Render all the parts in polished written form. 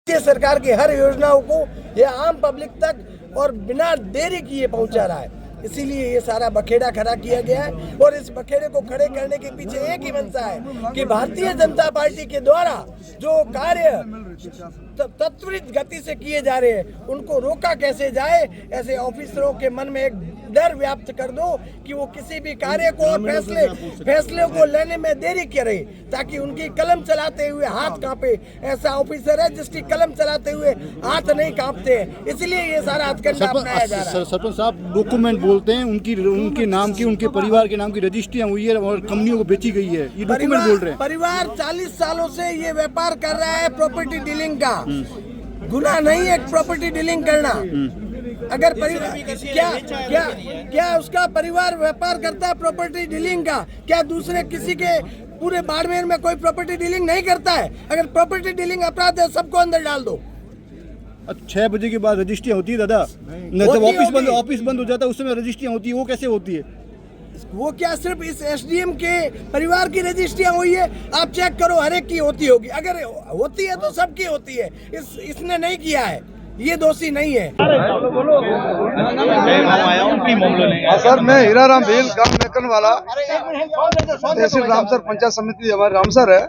सरकार की हर योजनाओं को ये आम पब्लिक तक और बिना देरी किए पहुंचा रहा है। इसीलिए ये सारा बखेड़ा खड़ा किया गया है और इस बखेड़े को खड़े करने के पीछे एक ही मंशा है कि भारतीय जनता पार्टी के द्वारा जो कार्य त्वरित गति से किए जा रहे हैं उनको रोका कैसे जाए। ऐसे ऑफिसरों के मन में एक डर व्याप्त कर दो कि वो किसी भी कार्य को और फैसले को लेने में देरी करे ताकि उनकी कलम चलाते हुए हाथ कांपे। ऐसा ऑफिसर है जिसकी कलम चलाते हुए हाथ नहीं कांपते, इसलिए ये सारा हथकंडा अपनाया जा रहा है। सरपंच साहब डॉक्यूमेंट बोलते हैं उनके नाम की, उनके परिवार के नाम की रजिस्ट्रियां हुई है और कंपनियों को बेची गई है, ये डॉक्यूमेंट बोल रहे हैं। परिवार 40 सालों से ये व्यापार कर रहा है प्रॉपर्टी डीलिंग का। गुनाह नहीं है प्रॉपर्टी डीलिंग करना। अगर क्या उसका परिवार व्यापार करता है प्रॉपर्टी डीलिंग का, क्या दूसरे किसी के पूरे बाड़मेर में कोई प्रॉपर्टी डीलिंग नहीं करता है? अगर प्रॉपर्टी डीलिंग अपराध है सबको अंदर डाल दो। 6 बजे के बाद रजिस्ट्रियां होती है दादा, जब ऑफिस बंद हो जाता है उस समय रजिस्ट्रियां होती है, वो कैसे होती है? वो क्या सिर्फ इस एसडीएम के परिवार की रजिस्ट्रियां हुई है? आप चेक करो, हर एक की होती होगी। अगर होती है तो सबकी होती है। इसने नहीं किया है, ये दोषी नहीं है। सर मैं हीराराम भील गांव मेकन वाला तहसील रामसर पंचायत समिति हमारे रामसर है।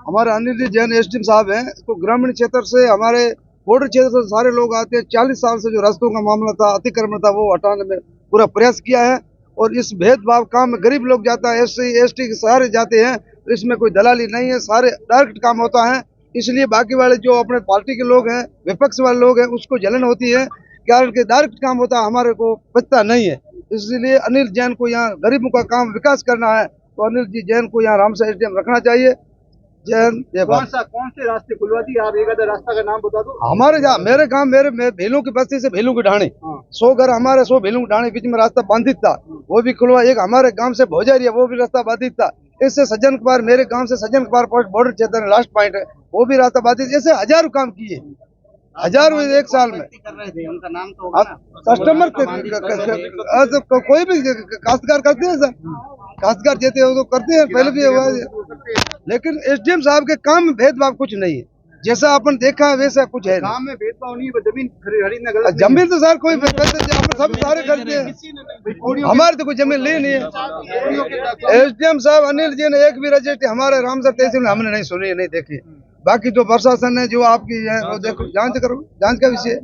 हमारे अनिल जी जैन एसडीएम साहब हैं, तो ग्रामीण क्षेत्र से हमारे बॉर्डर क्षेत्र से सारे लोग आते हैं। 40 साल से जो रास्तों का मामला था, अतिक्रमण था, वो हटाने में पूरा प्रयास किया है। और इस भेदभाव काम में गरीब लोग जाता है, SC ST सारे जाते हैं, तो इसमें कोई दलाली नहीं है, सारे डायरेक्ट काम होता है। इसलिए बाकी वाले जो अपने पार्टी के लोग हैं, विपक्ष वाले लोग हैं, उसको जलन होती है कारण के डायरेक्ट काम होता है, हमारे को बचता नहीं है। इसलिए अनिल जैन को यहाँ गरीबों का काम विकास करना है, तो अनिल जी जैन को यहाँ रामसर SDM रखना चाहिए। जैन कौन से रास्ते खुलवा दिए आप? एक आधा रास्ता का नाम बता दो। हमारे मेरे गांव मेरे भेलों की बस्ती से भेलों की ढाणी 100 घर हमारे 100 भेलों की ढाणी बीच में रास्ता बाधित था, वो भी खुलवा। एक हमारे गांव से भोजारिया, वो भी रास्ता बाधित था। इससे सज्जन कुमार, मेरे गांव से सज्जन कुमार बॉर्डर क्षेत्र में लास्ट पॉइंट है, वो भी रास्ता बाधित। ऐसे हजारों काम किए, हजारों एक साल में। उनका नाम तो कस्टमर कोई भी काश्तकार करते हैं सर, काश्तकार देते हैं तो करते हैं, पहले भी हुआ है। लेकिन SDM साहब के काम में भेदभाव कुछ नहीं है, जैसा अपन देखा है वैसा कुछ है। काम में भेदभाव नहीं है, जमीन खरीदना गलत। जमीन तो सर कोई सब सारे खरीदते हैं, हमारे तो कोई जमीन ली नहीं है। SDM साहब अनिल जी ने एक भी रजिस्ट्री हमारे रामसर तहसील में हमने नहीं सुनी, नहीं देखी। बाकी जो प्रशासन है, जो आपकी है, वो देखो, जांच करो, जांच का विषय है।